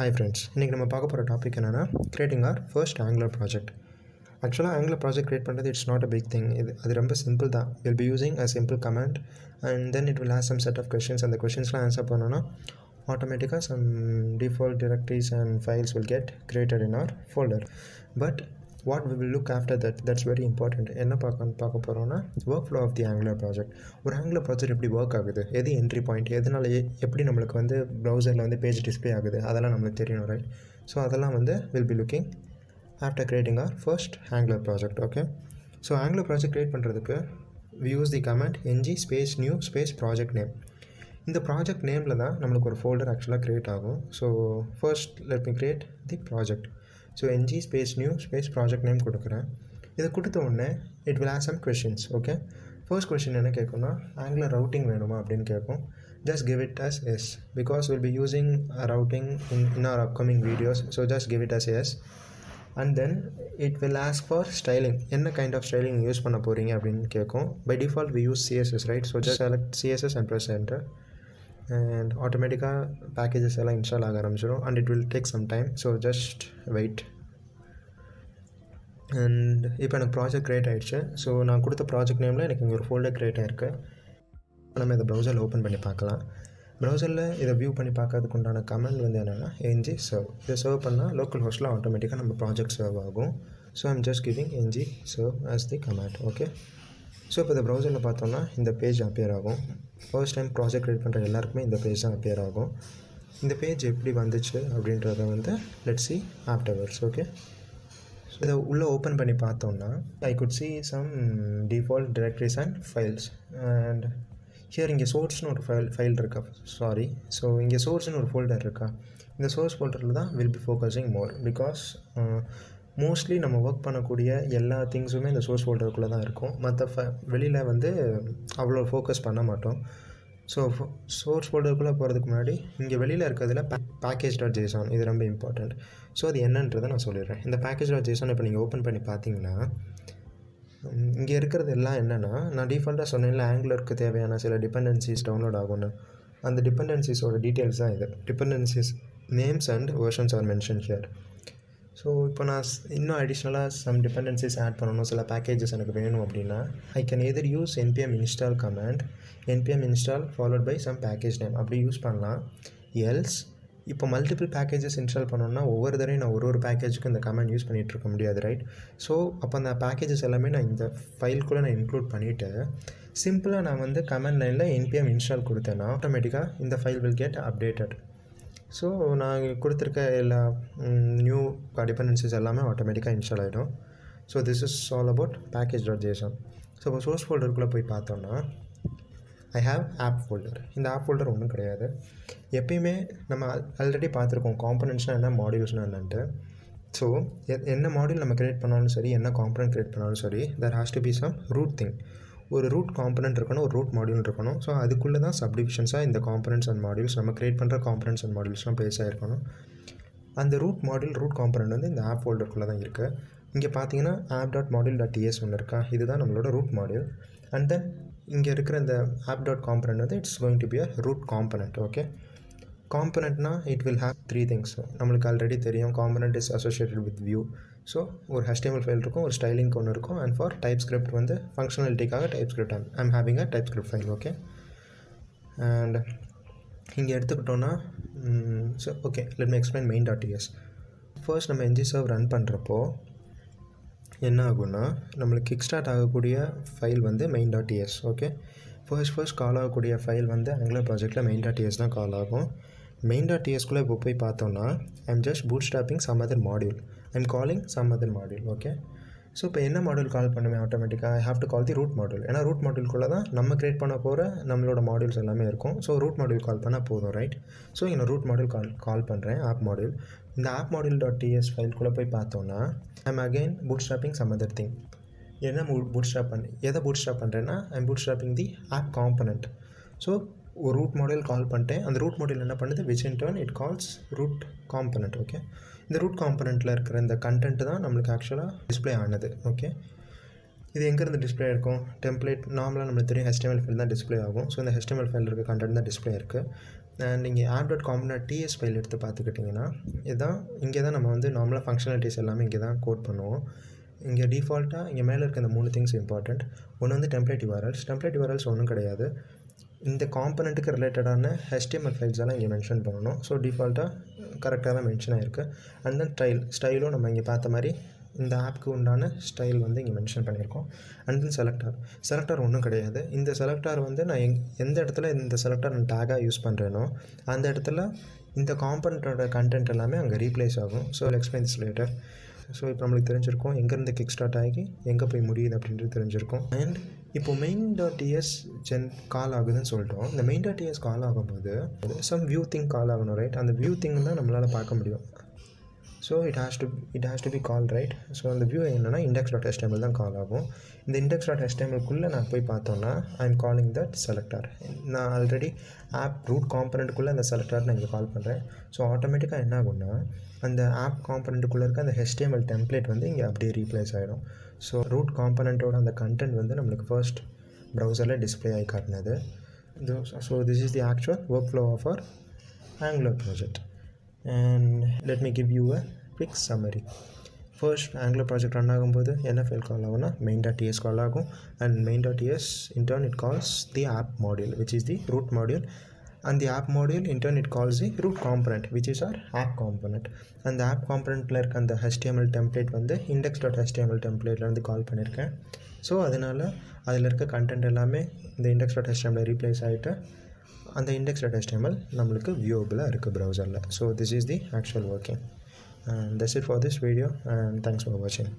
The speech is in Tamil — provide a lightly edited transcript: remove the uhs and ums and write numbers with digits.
Hi friends, இன்றைக்கி நம்ம பார்க்க போகிற டாபிக் என்னென்னா creating our first Angular project. ஆக்சுவலாக Angular project create பண்ணுறது it's not a big thing. அது ரொம்ப சிம்பிள் தான். Will be using a simple command and then it will have some set of questions. அந்த கொஷின்ஸ்லாம் ஆன்சர் பண்ணோன்னா ஆட்டோமேட்டிக்காக some default directories and files will get created in our folder. But what we will look after that's very important. என்ன பார்க்க போகிறோன்னா work flow of the Angular project. ஒரு ஆங்குலர் ப்ராஜெக்ட் எப்படி ஒர்க் ஆகுது, எது என்ட்ரி பாயிண்ட், எதனால எப்படி நம்மளுக்கு வந்து ப்ரௌசரில் வந்து பேஜ் டிஸ்பிளே ஆகுது, அதெல்லாம் நம்மளுக்கு தெரியணும், ரைட்? ஸோ அதெல்லாம் வந்து will be looking after creating our first Angular project. Okay, so Angular project create பண்ணுறதுக்கு we use the command ng space new space project name. இந்த ப்ராஜெக்ட் நேமில் தான் நம்மளுக்கு ஒரு ஃபோல்டர் ஆக்சுவலாக க்ரியேட் ஆகும். So first let me create தி project. So ng space new space project name கொடுக்குறேன். இதை கொடுத்த உடனே it will have some questions. Okay, first question என்ன கேட்கும்னா ஆங்குலர் ரவுட்டிங் வேணுமா அப்படின்னு கேட்கும். just give it as yes because we'll be using routing in our upcoming videos, so just give it as yes. And then it will ask for styling. என்ன kind of styling யூஸ் பண்ண போகிறீங்க அப்படின்னு கேட்கும். by default we use css, right? so just select css and press enter and automatically packages எல்லாம் இன்ஸ்டால் ஆக ஆரம்பிச்சிடும் and it will take some time, so just wait. And இப்போ எனக்கு ப்ராஜெக்ட் க்ரியேட் ஆகிடுச்சு. ஸோ நான் கொடுத்த ப்ராஜெக்ட் நேமில் எனக்கு இங்கே ஒரு ஃபோல்டர் க்ரியேட் ஆகிருக்கு. நம்ம இதை ப்ரௌசரில் ஓப்பன் பண்ணி பார்க்கலாம். ப்ரௌசரில் இதை வியூ பண்ணி பார்க்கறதுக்கு உண்டான கமெண்ட் வந்து என்னென்னா ng serve. இதை சர்வ் பண்ணால் லோக்கல் ஹோஸ்ட்டில் ஆட்டோமேட்டிக்காக நம்ம ப்ராஜெக்ட் சர்வ் ஆகும். So I'm just giving ng serve as the comment. Okay, so இப்போ இந்த ப்ரௌசரில் பார்த்தோம்னா இந்த பேஜ் அப்பியர் ஆகும். ஃபர்ஸ்ட் டைம் ப்ராஜெக்ட் க்ரியேட் பண்ணுற எல்லாருக்குமே இந்த பேஜ் தான் அப்பியர் ஆகும். இந்த பேஜ் எப்படி வந்துச்சு அப்படின்றத வந்து லெட்ஸ் see afterwards. ஓகே, இதை உள்ளே ஓப்பன் பண்ணி பார்த்தோம்னா I could see some default directories and files and here இங்கே சோர்ஸ்னு ஒரு ஃபைல் இருக்கா, சாரி. ஸோ இங்கே சோர்ஸ்னு ஒரு ஃபோல்டர் இருக்கா. இந்த சோர்ஸ் ஃபோல்டரில் தான் will be focusing more because mostly நம்ம ஒர்க் பண்ணக்கூடிய எல்லா திங்ஸுமே இந்த சோர்ஸ் ஃபோல்டருக்குள்ளே தான் இருக்கும். மற்ற வெளியில் வந்து அவ்வளோ ஃபோக்கஸ் பண்ண மாட்டோம். ஸோ சோர்ஸ் ஃபோல்டருக்குள்ளே போகிறதுக்கு முன்னாடி இங்கே வெளியில் இருக்கிறதுல package.json இது ரொம்ப இம்பார்ட்டண்ட். ஸோ அது என்னன்றதை நான் சொல்லிடுறேன். இந்த package.json இப்போ நீங்கள் ஓப்பன் பண்ணி பார்த்தீங்கன்னா இங்கே இருக்கிறது எல்லாம் என்னென்னா, நான் டிஃபால்ட்டாக சொன்னேன்ல ஆங்குலருக்கு தேவையான சில டிபெண்டன்சிஸ் டவுன்லோட் ஆகும்னு. அந்த டிபெண்டன்சிஸோட டீட்டெயில்ஸ் தான் இது. Dependencies names and versions R mention here. So இப்போ நான் இன்னும் அடிஷ்னலாக சம் டிபெண்டன்சிஸ் ஆட் பண்ணணும், சில பேக்கேஜஸ் எனக்கு வேணும் அப்படின்னா I can either use npm install command, npm install followed by some package name அப்படி யூஸ் பண்ணலாம். எல்ஸ் இப்போ மல்டிபிள் பேக்கேஜஸ் இன்ஸ்டால் பண்ணோன்னா ஒவ்வொரு தடவையும் நான் ஒரு பேக்கேஜுக்கு இந்த கமெண்ட் யூஸ் பண்ணிகிட்டு இருக்க முடியாது, ரைட்? ஸோ அப்போ அந்த பேக்கேஜஸ் எல்லாமே நான் இந்த ஃபைல்குள்ளே நான் இன்க்ளூட் பண்ணிவிட்டு சிம்பிளாக நான் வந்து கமெண்ட் லைனில் npm install கொடுத்தேன்னா ஆட்டோமேட்டிக்காக இந்த file will get updated. So நான் கொடுத்துருக்க எல்லா நியூ டிபெண்டன்சிஸ் எல்லாமே ஆட்டோமேட்டிக்காக இன்ஸ்டால் ஆகிடும். So this is all about package.json. So இப்போ சோர்ஸ் ஃபோல்டருக்குள்ளே போய் பார்த்தோன்னா ஐ ஹாவ் ஆப் ஃபோல்டர். இந்த ஆப் ஃபோல்டர் ஒன்றும் கிடையாது. எப்பயுமே நம்ம ஆல்ரெடி பார்த்துருக்கோம் காம்பனன்ட்ஸ்னால் என்ன, மாடியூல்ஸ்னால் என்னன்ட்டு. ஸோ என்ன மாடியூல் நம்ம க்ரியேட் பண்ணாலும் சரி, என்ன காம்பனன்ட் க்ரியேட் பண்ணாலும் சரி, there has to be some root thing. ஒரு ரூட் காம்பனன்ட் இருக்கணும், ஒரு ரூட் மாடியூல் இருக்கணும். ஸோ அதுக்குள்ளே தான் சப்டிவிஷன்ஸாக இந்த காம்பனன்ட்ஸ் அண்ட் மாடியூல்ஸ் நம்ம க்ரியேட் பண்ணுற காம்பனன்ட்ஸ் அண்ட் மாடியூல்ஸ்லாம் ப்ளேஸ் ஆகிருக்கணும். அந்த ரூட் மாடியூல் ரூட் காம்பனன்ட் வந்து இந்த ஆப் ஃபோல்டருக்குள்ளே தான் இருக்குது. இங்கே பார்த்தீங்கன்னா app.module.ts ஒன்று இருக்கா, இதுதான் நம்மளோட ரூட் மாடியூல். அண்ட் தென் இங்கே இருக்கிற இந்த app.component வந்து it's going to be a root component. Okay, காம்பனண்ட்னா இட் வில் ஹேவ் 3 things. நம்மளுக்கு ஆல்ரெடி தெரியும் component is associated with view. So ஒரு HTML ஃபைல் இருக்கும், ஒரு ஸ்டைலிங் ஒன்று இருக்கும். அண்ட் ஃபார் டைப் ஸ்கிரிப்ட் வந்து ஃபங்க்ஷனாலிட்டிக்காக TypeScript I'm having a TypeScript file. Okay, and இங்கே எடுத்துக்கிட்டோன்னா so okay let me explain main.ts. First நம்ம ng serve ரன் பண்ணுறப்போ என்ன ஆகும்னா நம்மளுக்கு கிக் ஸ்டார்ட் ஆகக்கூடிய ஃபைல் வந்து main.ts. ஓகே, ஃபர்ஸ்ட் கால் ஆகக்கூடிய ஃபைல் வந்து ஆங்குலர் ப்ராஜெக்டில் main.ts தான் கால் ஆகும். main.tsக்குள்ளே இப்போ போய் பார்த்தோன்னா I'm just bootstrapping some other module. I'm calling some other module. Okay, so இப்போ என்ன மாடியூல் கால் பண்ணுவேன் ஆட்டோமேட்டிக்காக I have to call the root module. ஏன்னா ரூட் மாடியூல்குள்ளே தான் நம்ம க்ரியேட் பண்ண போகிற நம்மளோட மாடியூல்ஸ் எல்லாமே இருக்கும். ஸோ ரூட் மாடியூல் கால் பண்ணால் போதும், ரைட்? ஸோ இங்கே ரூட் மாடியூல் கால் பண்ணுறேன் ஆப் மாடியூல். இந்த ஆப் மாடியூல்.ts ஃபைல்குள்ளே போய் பார்த்தோன்னா I'm again bootstrapping some other thing. என்ன எதை bootstrap பண்ணுறேன்னா I'm bootstrapping the app component. So ஒரு ரூட் மாடியூல் கால் பண்ணிட்டேன். அந்த ரூட் மாடியூல் என்ன பண்ணுது, which in turn it calls root component. Okay, இந்த ரூட் காம்பனண்ட்டில் இருக்கிற இந்த கண்டென்ட் தான் நம்மளுக்கு ஆக்சுவலாக டிஸ்பிளே ஆனது. ஓகே, இது எங்கேருந்து டிஸ்பிளே இருக்கும், டெம்ப்ளேட் நார்மலாக நம்மளுக்கு தெரியும் HTML ஃபைல் தான் டிஸ்பிளே ஆகும். ஸோ இந்த HTML ஃபைல் இருக்க கண்டென்ட் தான் டிஸ்பிளே இருக்குது. அண்ட் நீங்கள் app.component.ts ஃபைல் எடுத்து பார்த்துக்கிட்டிங்கன்னா இதுதான் இங்கே தான் நம்ம வந்து நார்மலாக ஃபங்க்ஷனாலிட்டிஸ் எல்லாமே இங்கே தான் கோட் பண்ணுவோம். இங்கே டிஃபால்ட்டாக இங்கே மேலே இருக்க இந்த 3 திங்ஸ் இம்பார்ட்டண்ட். ஒன்று வந்து டெம்ப்ளேட் URLs ஒன்றும் கிடையாது. இந்த காம்பனண்ட்டுக்கு ரிலேட்டடான HTML ஃபைல்ஸ் எல்லாம் இங்கே மென்ஷன் பண்ணணும். ஸோ டிஃபால்ட்டாக கரெக்டாக தான் மென்ஷன் ஆகிருக்கு. அண்ட் தென் ஸ்டைலும் நம்ம இங்கே பார்த்த மாதிரி இந்த ஆப்புக்கு உண்டான ஸ்டைல் வந்து இங்கே மென்ஷன் பண்ணியிருக்கோம். அண்ட் தென் செலக்டார் ஒன்றும் கிடையாது. இந்த செலக்டார் வந்து நான் எந்த இடத்துல இந்த செலக்டார் நான் டேக்காக யூஸ் பண்ணுறேனோ அந்த இடத்துல இந்த காம்பனண்ட்டோட கண்டென்ட் எல்லாமே அங்கே ரீப்ளேஸ் ஆகும். So explain this later. So இப்போ நம்மளுக்கு தெரிஞ்சிருக்கும் எங்கேருந்து கிக் ஸ்டார்ட் ஆகி எங்கே போய் முடியுது அப்படின்றது தெரிஞ்சிருக்கும். அண்ட் இப்போ main.ts கால் ஆகுதுன்னு சொல்லிட்டோம். இந்த main.ts கால் ஆகும்போது சம் வியூ திங் கால் ஆகணும், ரைட்? அந்த வியூ திங் தான் நம்மளால் பார்க்க முடியும். So it has to be call, right? So அந்த வியூ என்னென்னா index.html தான் கால் ஆகும். இந்த index.htmlக்குள்ளே நான் போய் பார்த்தோன்னா I am calling that selector. நான் ஆல்ரெடி ஆப் ரூட் காம்பனண்ட்டுக்குள்ளே அந்த செலக்டார் நான் இங்கே கால் பண்ணுறேன். ஸோ ஆட்டோமேட்டிக்காக என்ன ஆகும்னா அந்த ஆப் காம்பனண்ட்டுக்குள்ளே இருக்க அந்த HTML டெம்ப்ளேட் வந்து இங்கே அப்படியே ரீப்ளேஸ் ஆகிடும். ஸோ ரூட் காம்பனண்ட்டோட அந்த கண்டென்ட் வந்து நம்மளுக்கு ஃபர்ஸ்ட் ப்ரௌசரில் டிஸ்பிளே ஆகி காட்டினது. So this is the actual work flow of our Angular project. And let me give you a quick summary. First, Angular project run ஆகும்போது என்ன ஃபைல் கால் ஆகும்னா main.ts கால் ஆகும். And main.ts in turn it calls the app module, which is the root module. And the app module in turn it calls the root component, which is our app component. And the app componentல இருக்க அந்த HTML template வந்து index.html templateல வந்து கால் பண்ணியிருக்கேன். ஸோ அதனால் அதில் இருக்க கண்டென்ட் எல்லாமே இந்த index.html ரீப்ளேஸ் ஆகிட்டு அந்த index.html நம்மளுக்கு வியூவபிளாக இருக்குது ப்ரௌசரில். So this is the actual working. And that's it for this video, and thanks for watching.